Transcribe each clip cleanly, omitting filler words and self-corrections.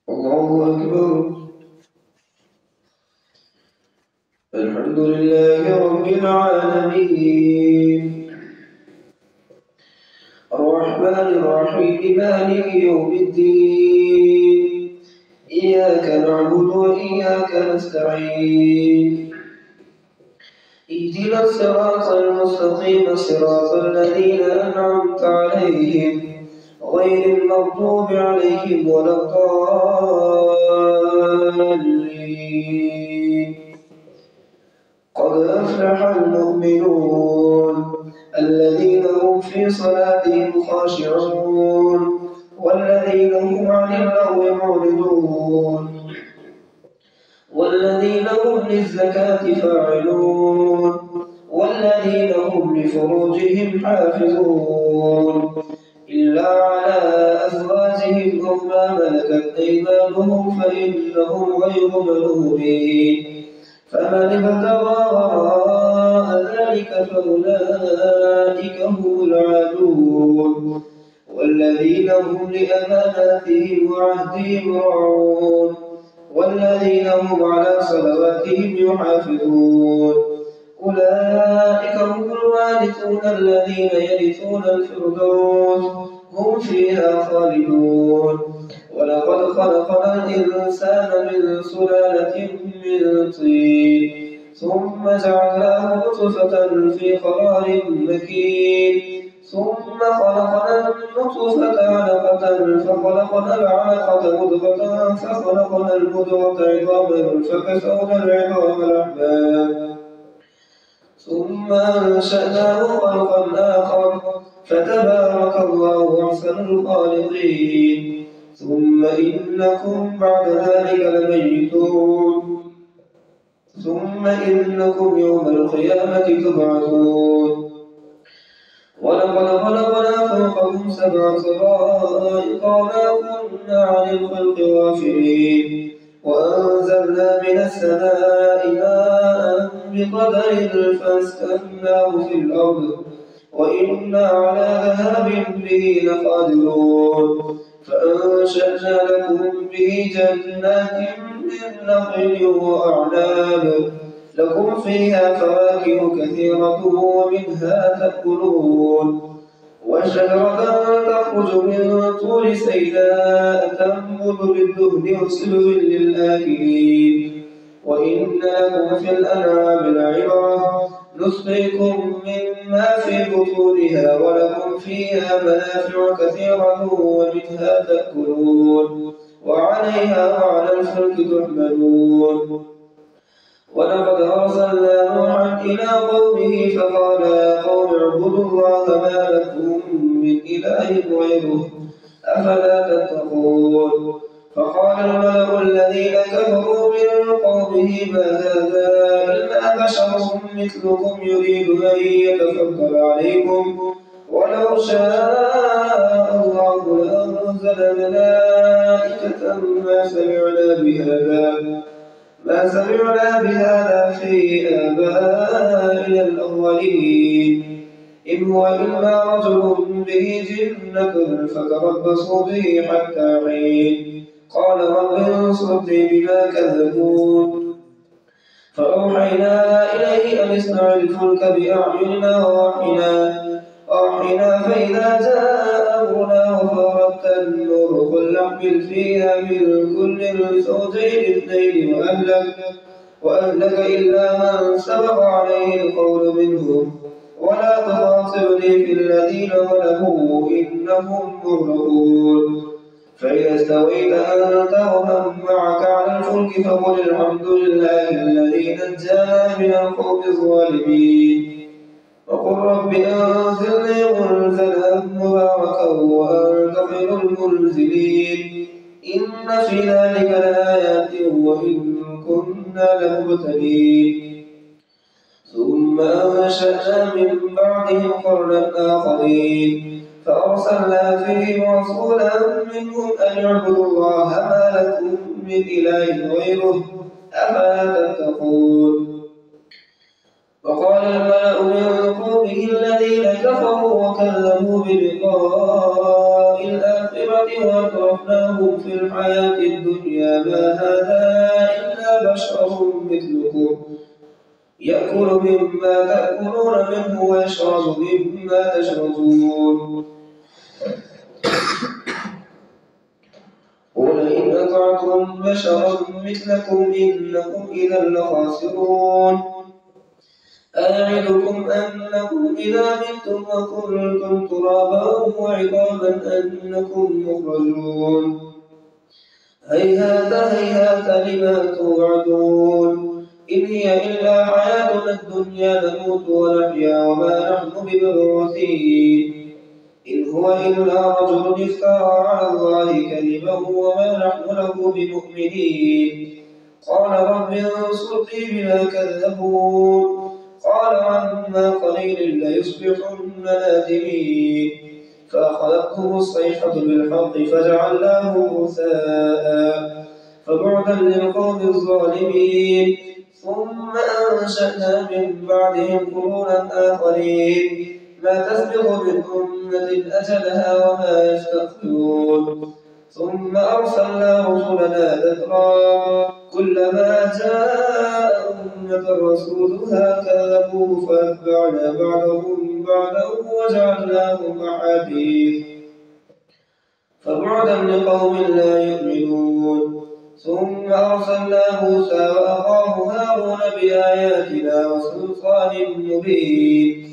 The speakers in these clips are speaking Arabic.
الله أكبر. الحمد لله رب العالمين الرحمن الرحيم مالك يوم الدين إياك نعبد وإياك نستعين اهدنا الصراط المستقيم صراط الذين أنعمت عليهم غير المغضوب عليهم ولا الضالين. قد أفلح المؤمنون الذين هم في صلاتهم خاشعون والذين هم عن اللغو معرضون والذين هم للزكاة فاعلون والذين هم لفروجهم حافظون إلا على أزواجهم أو ما ملكت أيمانهم فإنهم غير ملومين فمن ابتغى وراء ذلك فأولئك هم العادون والذين هم لأماناتهم وعهدهم راعون والذين هم على صلواتهم يحافظون أولئك هم الوارثون الذين يرثون الفردوس هم فيها خالدون. ولقد خلقنا الإنسان من سلالة من طين ثم جعلناه نطفة في قرار مكين ثم خلقنا النطفة علقة فخلقنا العلقة مضغة فخلقنا المضغة عظاما فكسونا العظام لحما ثم أنشأناه خلقا آخر فتبارك الله أحسن الخالقين. ثم إنكم بعد ذلك لميتون ثم إنكم يوم القيامة تبعثون. ولقد خلقنا فوقكم سبع طرائق وما كنا عن الخلق غافلين وأنزلنا من السماء ماء بقدر فاسكناه في الأرض وإنا على ذهاب به لقادرون فأنشأنا لكم به جنات من نخيل وأعناب لكم فيها فواكه كثيرة ومنها تأكلون وشجرة تخرج من طور سيناء تنبت بالدهن وصبغ للآكلين وإن لكم في الأنعام لعبرة نسقيكم مما في بطونها ولكم فيها منافع كثيرة ومنها تأكلون وعليها وعلى الفلك تحملون. ولقد أرسلنا نوحا إلى قومه فقال يا قوم اعبدوا الله ما لكم من إله غيره أفلا تتقون. فقال الملأ الذين كفروا من قومه ما هذا إلا بشر مثلكم يريد أن يتفضل عليكم ولو شاء الله لأنزل ملائكة ما سمعنا بهذا في آبائنا الأولين إن هو إلا رجل به جنة فتربصوا به حتى حين. قال رب انصرني بما كذبون. فأوحينا إليه أن اصنع الفلك بأعيننا ووحينا فإذا جاء أمرنا وفارت النور قل نحمل فيها من كل زوجين اثنين وأهلك إلا من سبق عليه القول منهم ولا تخاطبني في الذين ظلموا إنهم مغرقون. فإذا استويت أنت ومن معك على الفلك فقل الحمد لله الذي نجانا من القوم الظالمين وقل رب أنزلني منزلا مباركا وأنت خير المنزلين إن في ذلك لآيات وإن كنا لمبتلين. ثم أنشأنا من بعدهم قرنا آخرين فأرسلنا فيهم رسولا منهم أن اعبدوا الله ما لكم من إله غيره أفلا تتقون. وقال الملأ من قومه الذين كفروا وكذبوا بلقاء الآخرة الآخرة وأترفناهم في الحياة الدنيا ما هذا إلا بشر مثلكم يأكل مما تأكلون منه ويشرب مما تشربون قل إن أطعتم بشرا مثلكم إنكم إذا لخاسرون أيعدكم أنكم إذا متم وكنتم ترابا وعظاما أنكم مخرجون هيهات هيهات لما توعدون إن هي إلا حياتنا الدنيا نموت ونحيا وما نحن بمبعوثين إن هو إلا رجل افترى على الله كذبا وما نحن له بمؤمنين قال رب انصرني بما كذبون قال عما قليل ليصبحن نادمين فأخذتهم الصيحة بالحق فجعلناهم غثاء فبعدا للقوم الظالمين ثم أنشأنا من بعدهم قرونا آخرين ما تسبق من أمة أجلها وما يستأخرون ثم أرسلنا رسلنا تترى كلما جاء أمة رسولها كذبوه فأتبعنا بعضهم بعضا وجعلناهم أحاديث فبعدا لقوم لا يؤمنون ثم أرسلنا موسى وأخاه هارون بآياتنا وسلطان مبين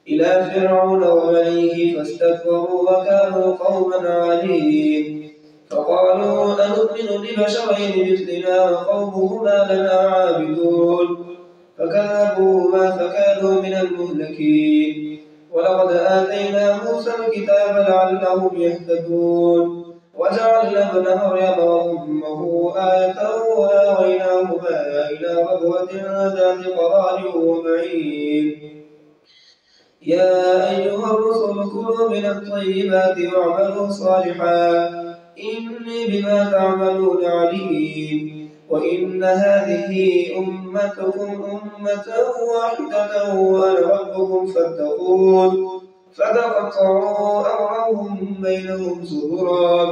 إلى فرعون وملئه فاستكبروا وكانوا قوما عالين فقالوا أنؤمن لبشرين مثلنا وقومهما لنا عابدون فكذبوهما فكانوا من المهلكين ولقد آتينا موسى الكتاب لعلهم يهتدون وجعلنا ابن مريم وأمه آية وآويناهما إلى ربوة ذات قرار ومعين يا أيها الرسل كلوا من الطيبات واعملوا صالحا إني بما تعملون عليم وإن هذه أمتكم أمة واحدة وأنا ربكم فاتقون فتقطعوا أمرهم بينهم زبرا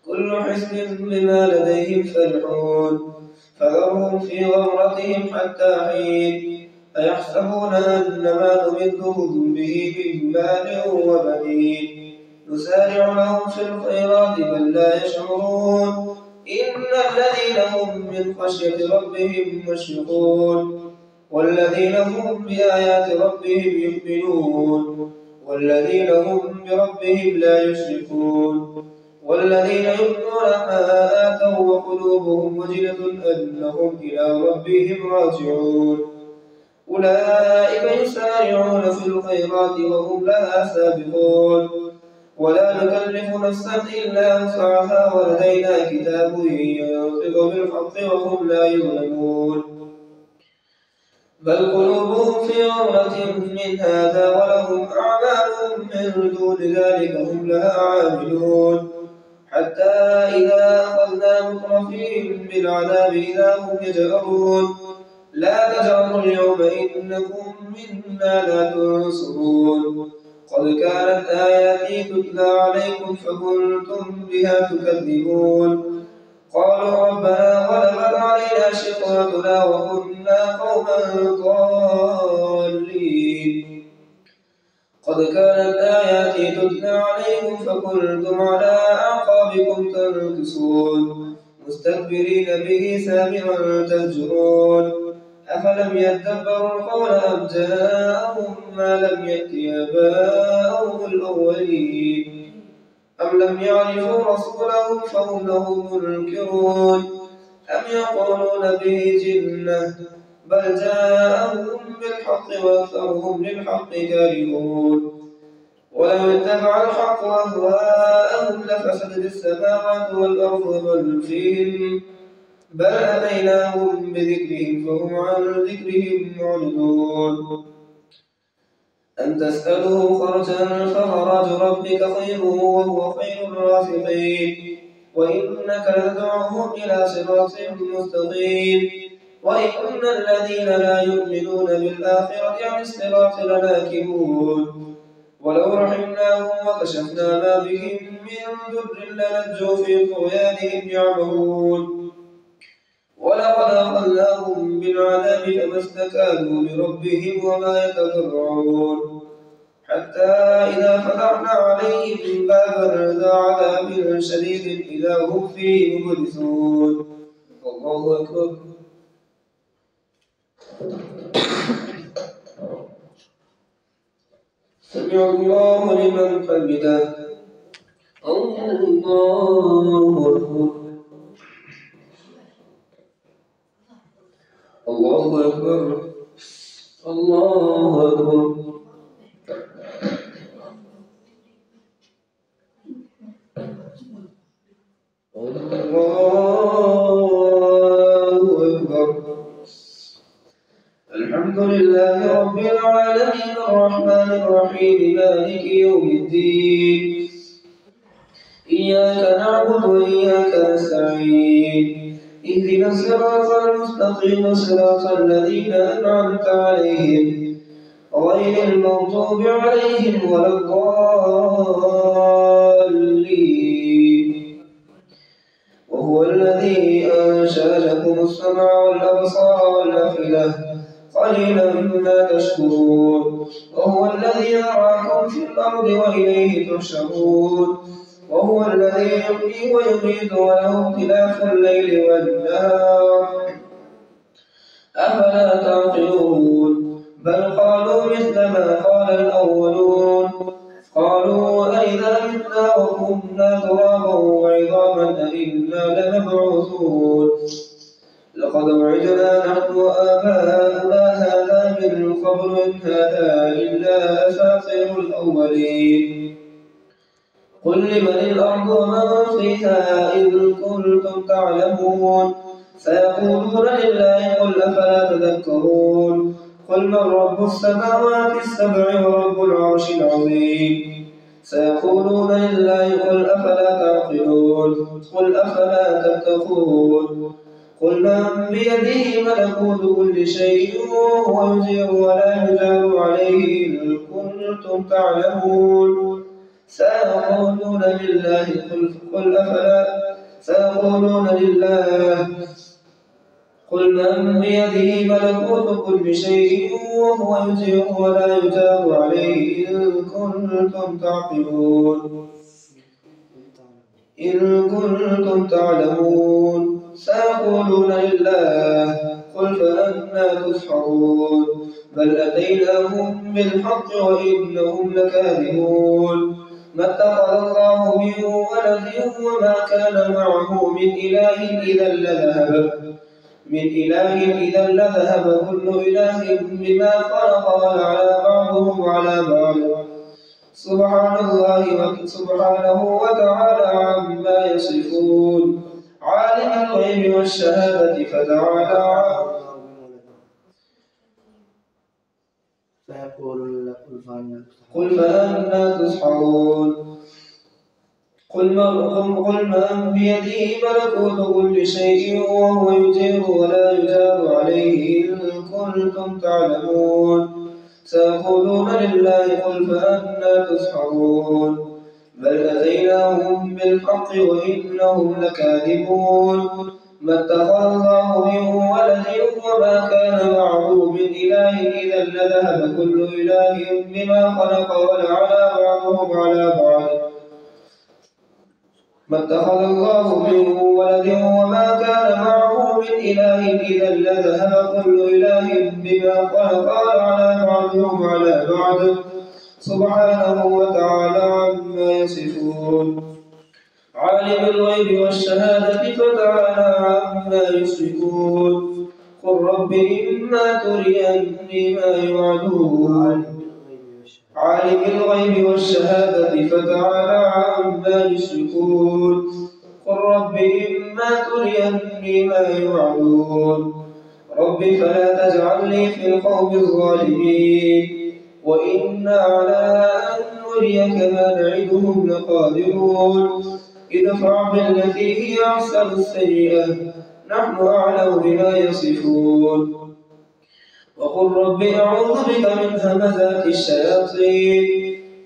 كل حزب بما لديهم فرحون فذرهم في غمرتهم حتى حين أيحسبون أن ما نمدهم به من مال وبنين نسارع لهم في الخيرات بل لا يشعرون إن الذين هم من خشية ربهم مشفقون والذين هم بآيات ربهم يؤمنون والذين هم بربهم لا يشركون والذين يؤتون ما آتوا وقلوبهم وجلة أنهم إلى ربهم راجعون أولئك يسارعون في الخيرات وهم لها سابقون ولا نكلف نفسا إلا وسعها ولدينا كتاب ينطق بالحق وهم لا يظلمون بل قلوبهم في غمرة من هذا ولهم أعمال من دون ذلك هم لها عاملون حتى إذا أخذنا مترفيهم بالعذاب إذا هم يجأرون لا تجرموا اليوم إنكم منا لا تنصرون قد كانت آياتي تتلى عليكم فكنتم بها تكذبون قالوا ربنا غلبت علينا شقوتنا وكنا قوما ضالين قد كانت آياتي تتلى عليكم فكنتم على أعقابكم تنكصون مستكبرين به سامرا تهجرون أفلم يدبروا القول أم جاءهم ما لم يأت آباءهم الأولين أم لم يعرفوا رسولهم فهم له منكرون أم يقولون به جنة بل جاءهم بالحق وأكثرهم للحق كارهون ولو اتبع الحق أهواءهم لفسدت السماوات والأرض ومن فيهن بل أتيناهم بذكرهم فهم عن ذكرهم معرضون أن تسأله خرجا فخراج ربك خير وهو خير الرازقين وإنك لتدعوهم إلى صراط مستقيم وإن الذين لا يؤمنون بالآخرة عن الصراط لناكبون ولو رحمناهم وكشفنا ما بهم من ضر للجوا في طغيانهم يعمهون ولقد أخذناهم بالعذاب فما استكانوا لربهم وما يتضرعون حتى إذا فتحنا عليهم بابا ذا عذاب شديد إذا هم فيه مبلسون. الله أكبر. سمع الله لمن حمده. الله أكبر. الله أكبر. الله أكبر. الله أكبر. الحمد لله رب العالمين الرحمن الرحيم مالك يوم الدين إياك نعبد وإياك نستعين اهدنا الصراط المستقيم صراط الذين أنعمت عليهم غير المغضوب عليهم ولا الضالين. وهو الذي أنشأ لكم السمع والأبصار والأفئدة قليلا ما تشكرون. وهو الذي يراكم في الأرض وإليه تحشرون. وهو الذي يحيي ويميت وله اختلاف الليل والنهار أفلا تعقلون. بل قالوا مثل ما قال الأولون قالوا أئذا متنا وكنا ترابا وعظاما أئنا لمبعوثون. لقد وعدنا نحن وآباؤنا هذا من قبل إن هذا إلا أساطير الأولين. قل لمن الأرض ومن فيها إن كنتم تعلمون سيقولون لله قل أفلا تذكرون. قل من رب السماوات السبع ورب العرش العظيم سيقولون لله قل أفلا تعقلون. قل أفلا تتقون. قل من بيده ملكوت كل شيء وهو يجير ولا يجار عليه إن كنتم تعلمون سيقولون لله قل أفلا سيقولون لله. قل من بيده ملكوت كل شيء وهو يجير ولا يجار عليه إن كنتم تعقلون إن كنتم تعلمون سيقولون لله قل فأنى تسحرون. بل أتيناهم بالحق وإنهم لكاذبون. ما اتخذ الله من ولد وما كان معه من إله إذا لذهب كل إله بما خلق ولعلى بعضهم على بعض سبحانه وتعالى عما يصفون. عالم الغيب والشهادة فتعالى قل فأنى تسحرون. قل من بيده ملكوت كل شيء وهو يجير ولا يجار عليه إن كنتم تعلمون سيقولون لله قل فأنى تسحرون. بل أتيناهم بالحق وإنهم لكاذبون. ما اتخذ الله من ولد وما كان معه من إله إذا لذهب كل إله بما خلق ولعلى بعضهم على بعض. ما اتخذ الله من ولد وما كان معه من إله إذا لذهب كل إله بما خلق ولعلى بعضهم على بعض سبحانه وتعالى عما يصفون. عالم الغيب والشهادة فتعالى عما يشركون. قل رب إما تريني ما يوعدون. عالم الغيب والشهادة فتعالى عما يشركون. قل رب إما تريني ما يوعدون. رب فلا تجعلني في القوم الظالمين وإنا على أن نريك ما نعدهم لقادرون. ادفع بالتي هي أحسن السيئة نحن أعلم بما يصفون. وقل رب أعوذ بك من همزات الشياطين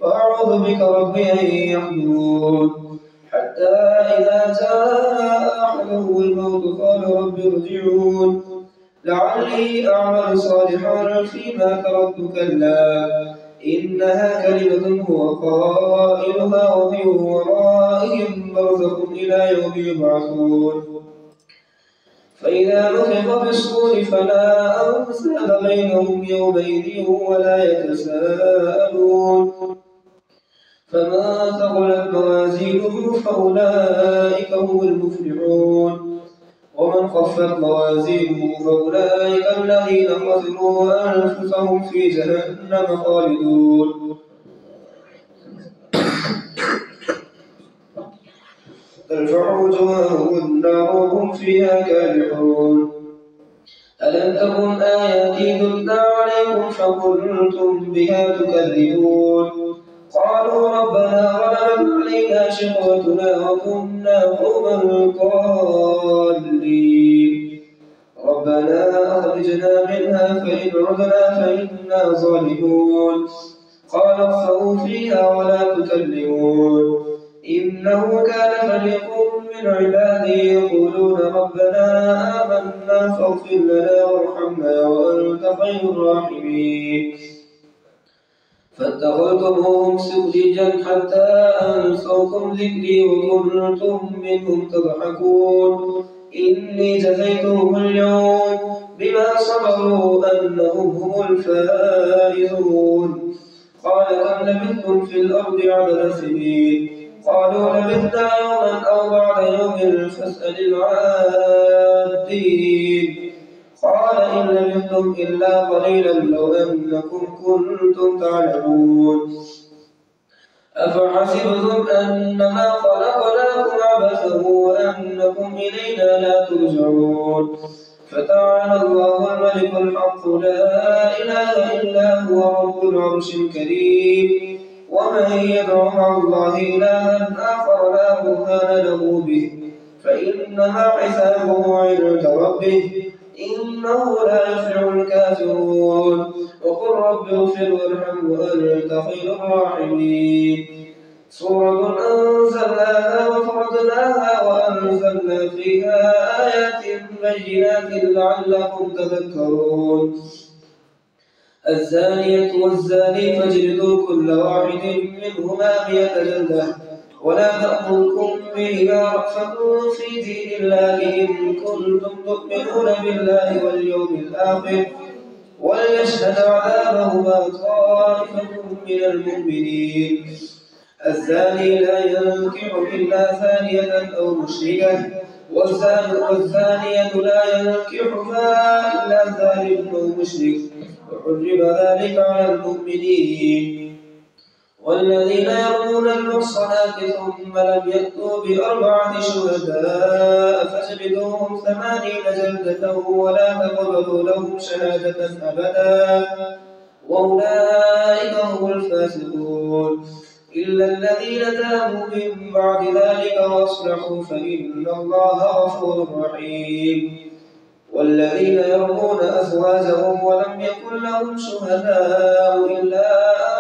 وأعوذ بك ربي أن يحضرون حتى إذا جاء أحدهم الموت قال رب ارجعون لعلي أعمل صالحا فيما تركت كلا إنها كلمة هو قائلها ومن ورائهم برزخ إلى يوم يبعثون فإذا نفخ في الصور فلا أنساب بينهم يومئذ ولا يتساءلون فمن ثقلت موازينه فأولئك هم المفلحون ومن خفت موازينه فأولئك الذين خسروا أنفسهم في جهنم خالدون ترفع وجوههم النار وهم فيها كالحون ألم تكن آياتي تتلى عليكم فكنتم بها تكذبون قالوا ربنا غلبت علينا شقوتنا وكنا قوما ضالين ربنا أخرجنا منها فإن عدنا فإنا ظالمون قال اخسئوا فيها ولا تكلمون إنه كان فريق من عبادي يقولون ربنا آمنا فاغفر لنا وارحمنا وأنت خير الراحمين فاتخذتموهم سخريا حتى أنسوكم ذكري وكنتم منهم تضحكون إني جزيتهم اليوم بما صبروا أنهم هم الفائزون قال كم لبثتم في الأرض عدد سنين قالوا لبثنا يوما أو بعد يوم فاسأل العادين قال إن لبثتم إلا قليلا لو أنكم كنتم تعلمون أفحسبتم أنما خلقناكم عبثا وأنكم إلينا لا ترجعون فتعالى الله الملك الحق لا إله إلا هو رب العرش الكريم ومن يدع مع الله إلها آخر لا برهان له به فإنما حسابه عند ربه إنه لا يفلح الكافرون وقل رب اغفر وارحم وأنت خير الراحمين سورة أنزلناها وفرضناها وأنزلنا فيها آيات بينات لعلكم تذكرون الزانية والزاني فاجلدوا كل واحد منهما 100 جلدة ولا تأخذكم بهما رأفة في دين الله إن كنتم تؤمنون بالله واليوم الآخر وليشهد عذابهما طائفة من المؤمنين الزاني لا ينكح إلا زانية أو مشركة والزانية لا ينكحها إلا زان أو مشرك وحرم ذلك على المؤمنين والذين يرمون المحصنات ثم لم يأتوا ب4 شهداء فاجلدوهم 80 جلدة ولا تقبلوا لهم شهادة أبدا وأولئك هم الفاسقون إلا الذين تابوا من بعد ذلك وأصلحوا فإن الله غفور رحيم والذين يرمون أزواجهم ولم يكن لهم شهداء إلا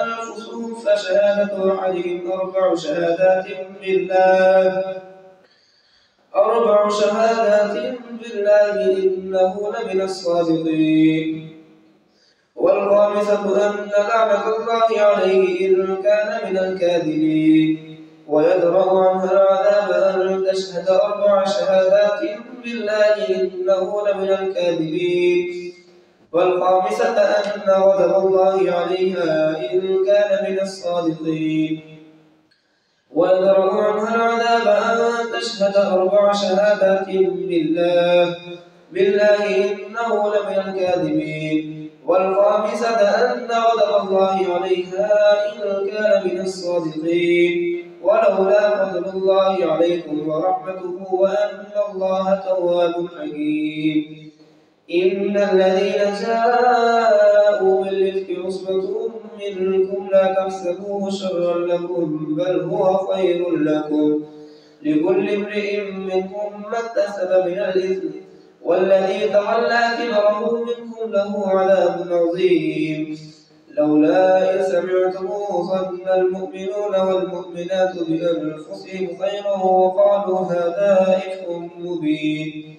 أنفسهم فشهادة أحدهم 4 شهادات بالله إنه لمن الصادقين والخامسة أن لعنة الله عليه إن كان من الكاذبين ويدرأ عنها العذاب أن تشهد 4 شهادات بالله إنه لمن الكاذبين والخامسة أن غضب الله عليها إن كان من الصادقين ويدرأ عنها العذاب أن تشهد 4 شهادات بالله إنه لمن الكاذبين والخامسة أن غضب الله عليها إن كان من الصادقين ولولا فضل الله عليكم ورحمته وأن الله تواب حكيم إن الذين جاءوا بالإفك عصبة منكم لا تحسبوه شرا لكم بل هو خير لكم لكل امرئ منكم ما اكتسب من الإثم والذي تولى كبره منكم له عذاب عظيم لولا إذ سمعتموه ظن المؤمنون والمؤمنات بأنفسهم خيرا وقالوا هذا إفك مبين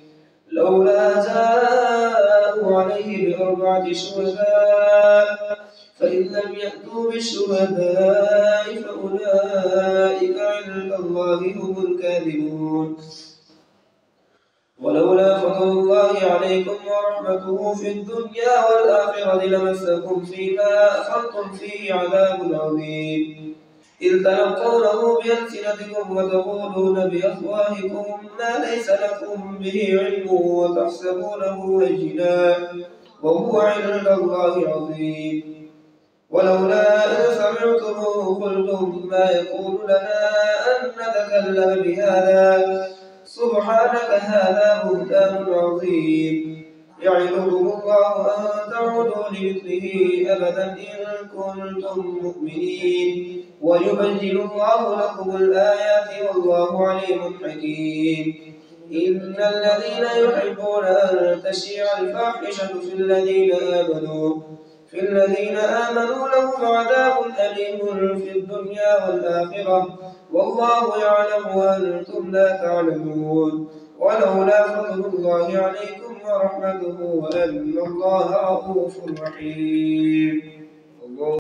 لولا جاءوا عليه بأربعة شهداء فإن لم يأتوا بالشهداء فأولئك عند الله هم الكاذبون ولولا فضل الله عليكم ورحمته في الدنيا والآخرة لمسكم فيما أخذتم فيه عذاب عظيم إذ تلقونه بألسنتكم وتقولون بأفواهكم ما ليس لكم به علم وتحسبونه هينا وهو عند الله عظيم ولولا إذ سمعتموه قلتم ما يكون لنا أن نتكلم بهذا سبحانك هذا بهتان عظيم يعظكم الله أن تعودوا لمثله أبدا إن كنتم مؤمنين ويبين الله لكم الآيات والله عليم حكيم إن الذين يحبون أن تشيع الفاحشة في الذين آمنوا لهم عذاب أليم في الدنيا والآخرة والله يعلم وأنتم لا تعلمون ولولا فضل الله عليكم ورحمته وأن الله رءوف رحيم